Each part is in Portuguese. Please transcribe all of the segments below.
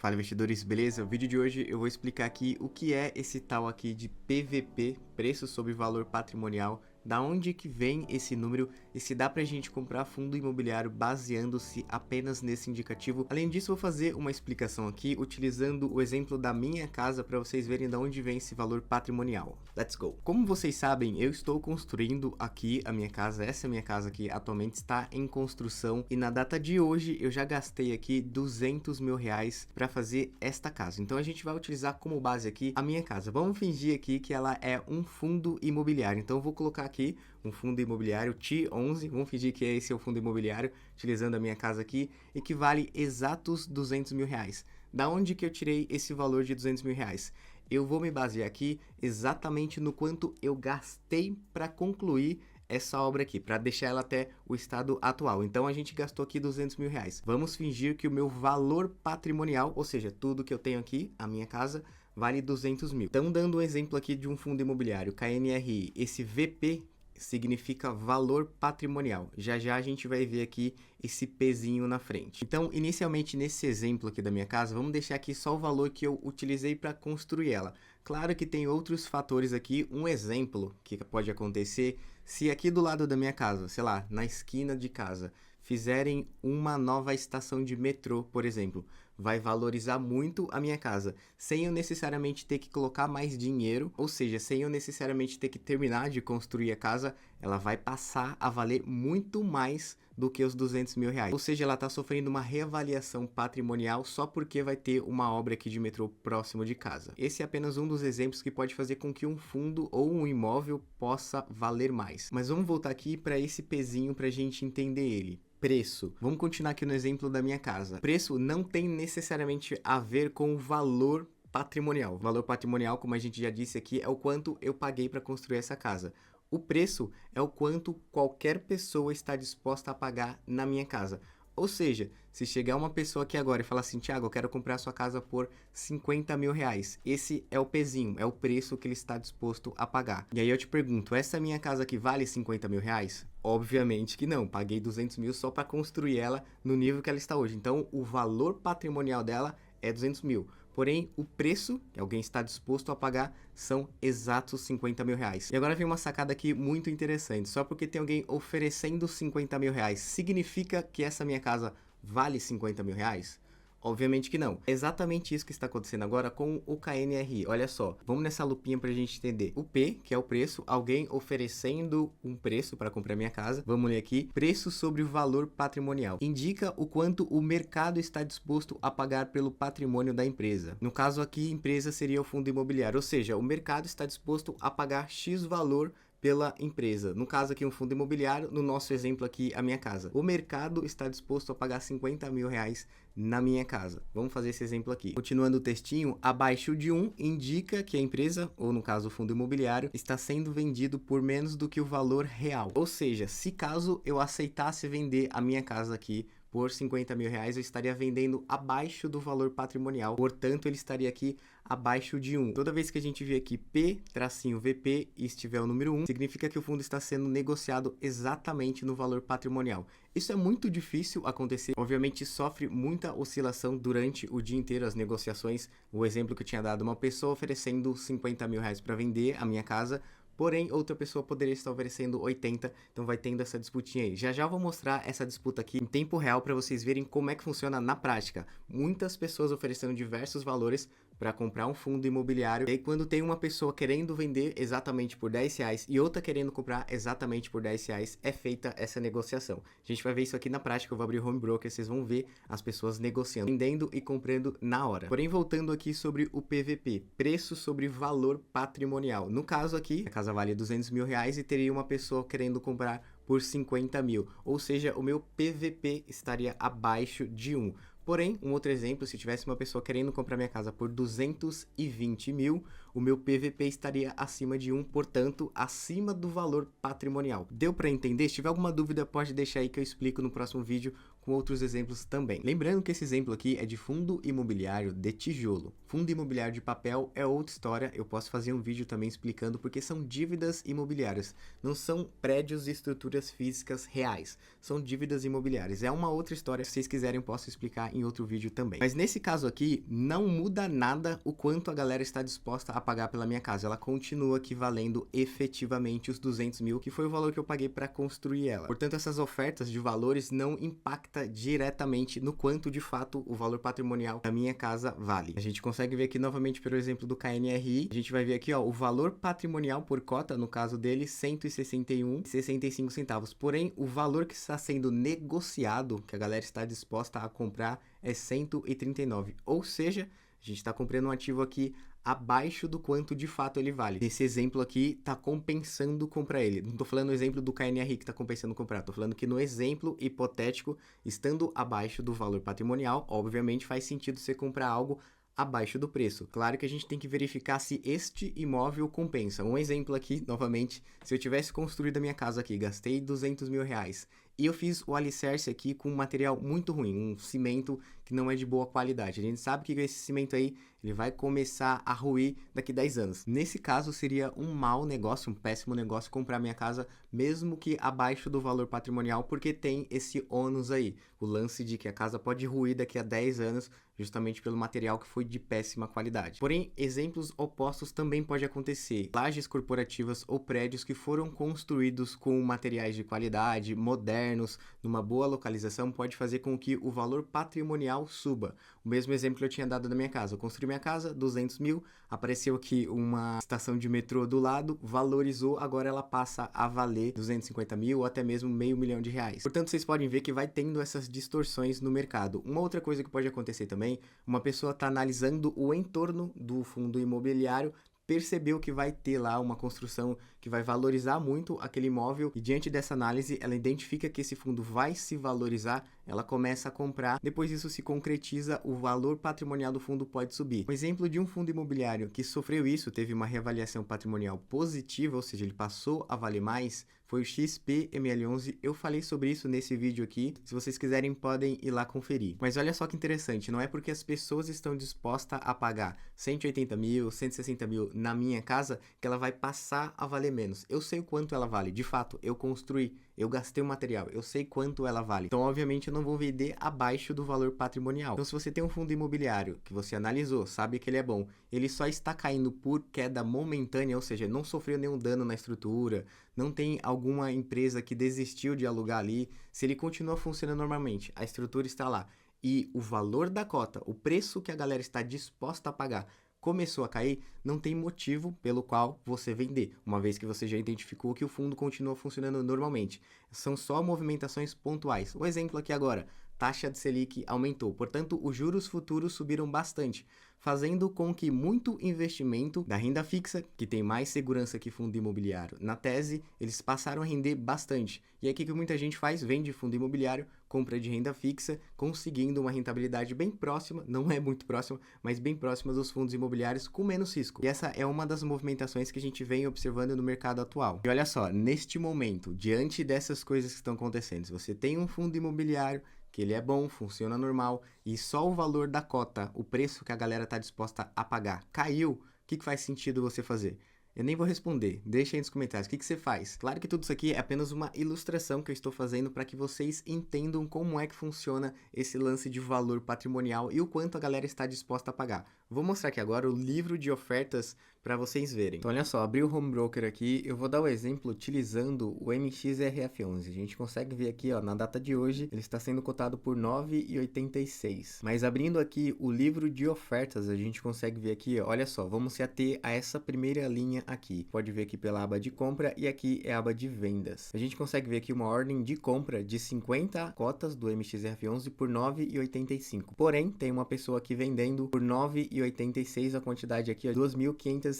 Fala investidores, beleza? O vídeo de hoje eu vou explicar aqui o que é esse tal aqui de PVP, preço sobre valor patrimonial, da onde que vem esse número e se dá pra gente comprar fundo imobiliário baseando-se apenas nesse indicativo. Além disso, vou fazer uma explicação aqui utilizando o exemplo da minha casa para vocês verem da onde vem esse valor patrimonial. Let's go! Como vocês sabem, eu estou construindo aqui a minha casa, essa é a minha casa aqui atualmente está em construção e na data de hoje eu já gastei aqui 200 mil reais para fazer esta casa. Então a gente vai utilizar como base aqui a minha casa. Vamos fingir aqui que ela é um fundo imobiliário. Então eu vou colocar aqui um fundo imobiliário T11, vamos fingir que esse é o fundo imobiliário, utilizando a minha casa aqui, e que vale exatos 200 mil reais. Da onde que eu tirei esse valor de 200 mil reais? Eu vou me basear aqui exatamente no quanto eu gastei para concluir essa obra aqui, para deixar ela até o estado atual. Então a gente gastou aqui 200 mil reais. Vamos fingir que o meu valor patrimonial, ou seja, tudo que eu tenho aqui, a minha casa, vale 200 mil. Então, dando um exemplo aqui de um fundo imobiliário, KNRI, esse VP significa valor patrimonial. Já já a gente vai ver aqui esse pezinho na frente. Então, inicialmente nesse exemplo aqui da minha casa, vamos deixar aqui só o valor que eu utilizei para construir ela. Claro que tem outros fatores aqui, um exemplo que pode acontecer se aqui do lado da minha casa, sei lá, na esquina de casa, fizerem uma nova estação de metrô, por exemplo, vai valorizar muito a minha casa, sem eu necessariamente ter que colocar mais dinheiro, ou seja, sem eu necessariamente ter que terminar de construir a casa, ela vai passar a valer muito mais do que os 200 mil reais. Ou seja, ela está sofrendo uma reavaliação patrimonial só porque vai ter uma obra aqui de metrô próximo de casa. Esse é apenas um dos exemplos que pode fazer com que um fundo ou um imóvel possa valer mais. Mas vamos voltar aqui para esse pezinho para a gente entender ele. Preço. Vamos continuar aqui no exemplo da minha casa. Preço não tem necessariamente a ver com o valor patrimonial. O valor patrimonial, como a gente já disse aqui, é o quanto eu paguei para construir essa casa. O preço é o quanto qualquer pessoa está disposta a pagar na minha casa. Ou seja, se chegar uma pessoa aqui agora e falar assim, Thiago, eu quero comprar sua casa por 50 mil reais. Esse é o pezinho, é o preço que ele está disposto a pagar. E aí eu te pergunto, essa minha casa aqui vale 50 mil reais? Obviamente que não, paguei 200 mil só para construir ela no nível que ela está hoje. Então, o valor patrimonial dela é 200 mil. Porém, o preço que alguém está disposto a pagar são exatos 50 mil reais. E agora vem uma sacada aqui muito interessante. Só porque tem alguém oferecendo 50 mil reais, significa que essa minha casa vale 50 mil reais? Obviamente que não. É exatamente isso que está acontecendo agora com o KNRI. Olha só, vamos nessa lupinha para a gente entender. O P, que é o preço, alguém oferecendo um preço para comprar minha casa. Vamos ler aqui. Preço sobre o valor patrimonial. Indica o quanto o mercado está disposto a pagar pelo patrimônio da empresa. No caso aqui, empresa seria o fundo imobiliário. Ou seja, o mercado está disposto a pagar X valor pela empresa. No caso aqui, um fundo imobiliário, no nosso exemplo aqui, a minha casa. O mercado está disposto a pagar 50 mil reais na minha casa. Vamos fazer esse exemplo aqui. Continuando o textinho, abaixo de 1 indica que a empresa, ou no caso o fundo imobiliário, está sendo vendido por menos do que o valor real. Ou seja, se caso eu aceitasse vender a minha casa aqui por 50 mil reais, eu estaria vendendo abaixo do valor patrimonial, portanto ele estaria aqui abaixo de 1. Toda vez que a gente vê aqui P-VP e estiver o número 1, significa que o fundo está sendo negociado exatamente no valor patrimonial. Isso é muito difícil acontecer, obviamente sofre muita oscilação durante o dia inteiro as negociações. O exemplo que eu tinha dado, uma pessoa oferecendo 50 mil reais para vender a minha casa, porém, outra pessoa poderia estar oferecendo 80, então vai tendo essa disputinha aí. Já já eu vou mostrar essa disputa aqui em tempo real para vocês verem como é que funciona na prática. Muitas pessoas oferecendo diversos valores para comprar um fundo imobiliário. E aí quando tem uma pessoa querendo vender exatamente por 10 reais e outra querendo comprar exatamente por 10 reais, é feita essa negociação. A gente vai ver isso aqui na prática, eu vou abrir o Home Broker, vocês vão ver as pessoas negociando, vendendo e comprando na hora. Porém, voltando aqui sobre o PVP, preço sobre valor patrimonial. No caso aqui, a casa vale 200 mil reais e teria uma pessoa querendo comprar por 50 mil, ou seja, o meu PVP estaria abaixo de 1. Porém, um outro exemplo, se tivesse uma pessoa querendo comprar minha casa por 220 mil, o meu PVP estaria acima de 1, portanto, acima do valor patrimonial. Deu para entender? Se tiver alguma dúvida, pode deixar aí que eu explico no próximo vídeo com outros exemplos também. Lembrando que esse exemplo aqui é de fundo imobiliário de tijolo. Fundo imobiliário de papel é outra história, eu posso fazer um vídeo também explicando porque são dívidas imobiliárias, não são prédios e estruturas físicas reais, são dívidas imobiliárias. É uma outra história, se vocês quiserem eu posso explicar em outro vídeo também. Mas nesse caso aqui, não muda nada o quanto a galera está disposta a pagar pela minha casa, ela continua aqui valendo efetivamente os 200 mil, que foi o valor que eu paguei para construir ela. Portanto, essas ofertas de valores não impactam diretamente no quanto de fato o valor patrimonial da minha casa vale. A gente consegue ver aqui novamente pelo exemplo do KNRI, a gente vai ver aqui ó, o valor patrimonial por cota, no caso dele, R$ 161,65 centavos. Porém, o valor que está sendo negociado, que a galera está disposta a comprar, é 139. Ou seja, a gente está comprando um ativo aqui abaixo do quanto de fato ele vale. Nesse exemplo aqui, tá compensando comprar ele. Não tô falando o exemplo do KNRI que tá compensando comprar, tô falando que no exemplo hipotético, estando abaixo do valor patrimonial, obviamente faz sentido você comprar algo abaixo do preço. Claro que a gente tem que verificar se este imóvel compensa. Um exemplo aqui, novamente, se eu tivesse construído a minha casa aqui, gastei 200 mil reais, e eu fiz o alicerce aqui com um material muito ruim, um cimento que não é de boa qualidade. A gente sabe que esse cimento aí, ele vai começar a ruir daqui 10 anos. Nesse caso, seria um mau negócio, um péssimo negócio comprar minha casa, mesmo que abaixo do valor patrimonial, porque tem esse ônus aí, o lance de que a casa pode ruir daqui a 10 anos, justamente pelo material que foi de péssima qualidade. Porém, exemplos opostos também pode acontecer. Lajes corporativas ou prédios que foram construídos com materiais de qualidade, modernos, numa boa localização, pode fazer com que o valor patrimonial suba. O mesmo exemplo que eu tinha dado da minha casa. Eu construí minha casa, 200 mil, apareceu aqui uma estação de metrô do lado, valorizou, agora ela passa a valer 250 mil ou até mesmo R$500 mil. Portanto, vocês podem ver que vai tendo essas distorções no mercado. Uma outra coisa que pode acontecer também, uma pessoa está analisando o entorno do fundo imobiliário, percebeu que vai ter lá uma construção que vai valorizar muito aquele imóvel e diante dessa análise ela identifica que esse fundo vai se valorizar, ela começa a comprar, depois isso se concretiza, o valor patrimonial do fundo pode subir. Um exemplo de um fundo imobiliário que sofreu isso, teve uma reavaliação patrimonial positiva, ou seja, ele passou a valer mais, foi o XPML11, eu falei sobre isso nesse vídeo aqui, se vocês quiserem podem ir lá conferir. Mas olha só que interessante, não é porque as pessoas estão dispostas a pagar 180 mil, 160 mil na minha casa, que ela vai passar a valer menos. Eu sei o quanto ela vale, de fato, eu construí, eu gastei o material, eu sei quanto ela vale. Então, obviamente, eu não vou vender abaixo do valor patrimonial. Então, se você tem um fundo imobiliário que você analisou, sabe que ele é bom, ele só está caindo por queda momentânea, ou seja, não sofreu nenhum dano na estrutura, não tem alguma empresa que desistiu de alugar ali, se ele continua funcionando normalmente, a estrutura está lá, e o valor da cota, o preço que a galera está disposta a pagar, começou a cair, não tem motivo pelo qual você vender, uma vez que você já identificou que o fundo continua funcionando normalmente. São só movimentações pontuais. O exemplo aqui agora, taxa de Selic aumentou, portanto, os juros futuros subiram bastante, fazendo com que muito investimento da renda fixa, que tem mais segurança que fundo imobiliário, na tese, eles passaram a render bastante. E aí o que muita gente faz? Vende fundo imobiliário, compra de renda fixa, conseguindo uma rentabilidade bem próxima, não é muito próxima, mas bem próxima dos fundos imobiliários com menos risco. E essa é uma das movimentações que a gente vem observando no mercado atual. E olha só, neste momento, diante dessas coisas que estão acontecendo, se você tem um fundo imobiliário, que ele é bom, funciona normal, e só o valor da cota, o preço que a galera está disposta a pagar, caiu, o que faz sentido você fazer? Eu nem vou responder, deixa aí nos comentários, o que você faz? Claro que tudo isso aqui é apenas uma ilustração que eu estou fazendo para que vocês entendam como é que funciona esse lance de valor patrimonial e o quanto a galera está disposta a pagar. Vou mostrar aqui agora o livro de ofertas para vocês verem. Então olha só, abri o Home Broker aqui, eu vou dar o exemplo utilizando o MXRF11. A gente consegue ver aqui, ó, na data de hoje, ele está sendo cotado por R$ 9,86. Mas abrindo aqui o livro de ofertas, a gente consegue ver aqui, ó, olha só, vamos se ater a essa primeira linha aqui. Pode ver aqui pela aba de compra e aqui é a aba de vendas. A gente consegue ver aqui uma ordem de compra de 50 cotas do MXRF11 por R$ 9,85. Porém, tem uma pessoa aqui vendendo por R$ 9,86, a quantidade aqui é 2.570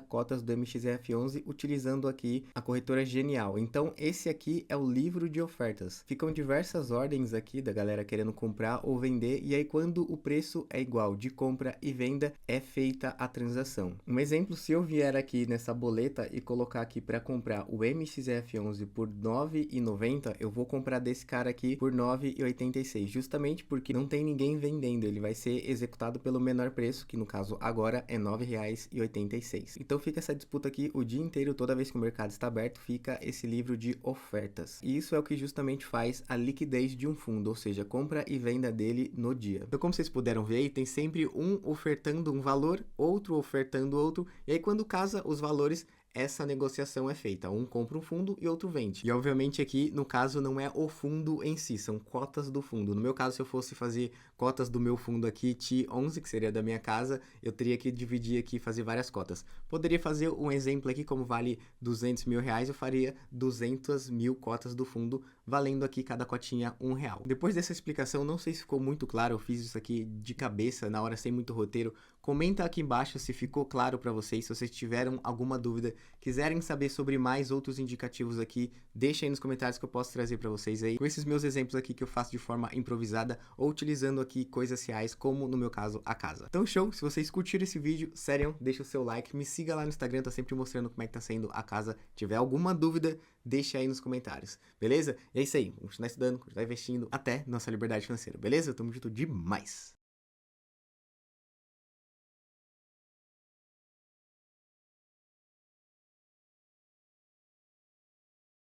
cotas do MXRF11, utilizando aqui a corretora Genial. Então, esse aqui é o livro de ofertas. Ficam diversas ordens aqui da galera querendo comprar ou vender, e aí quando o preço é igual de compra e venda, é feita a transação. Um exemplo, se eu vier aqui nessa boleta e colocar aqui para comprar o MXF11 por R$ 9,90, eu vou comprar desse cara aqui por R$ 9,86, justamente porque não tem ninguém vendendo, ele vai ser executado pelo menor preço, que no caso agora é R$ 9,86. Então fica essa disputa aqui o dia inteiro, toda vez que o mercado está aberto, fica esse livro de ofertas. E isso é o que justamente faz a liquidez de um fundo, ou seja, compra e venda dele no dia. Então, como vocês puderam ver aí, tem sempre um ofertando um valor, outro ofertando outro, e aí quando casa os valores, essa negociação é feita. Um compra um fundo e outro vende. E obviamente aqui, no caso, não é o fundo em si, são cotas do fundo. No meu caso, se eu fosse fazer cotas do meu fundo aqui, TI11, que seria da minha casa, eu teria que dividir aqui e fazer várias cotas. Poderia fazer um exemplo aqui, como vale R$200 mil, eu faria 200 mil cotas do fundo, valendo aqui cada cotinha R$1. Depois dessa explicação, não sei se ficou muito claro, eu fiz isso aqui de cabeça, na hora sem muito roteiro. Comenta aqui embaixo se ficou claro para vocês, se vocês tiveram alguma dúvida, quiserem saber sobre mais outros indicativos aqui, deixa aí nos comentários que eu posso trazer para vocês aí, com esses meus exemplos aqui que eu faço de forma improvisada, ou utilizando aqui coisas reais, como no meu caso, a casa. Então show, se vocês curtiram esse vídeo, sério, deixa o seu like, me siga lá no Instagram, tá sempre mostrando como é que tá sendo a casa. Se tiver alguma dúvida, deixa aí nos comentários, beleza? E é isso aí, vamos continuar estudando, continuar investindo, até nossa liberdade financeira, beleza? Tamo junto demais!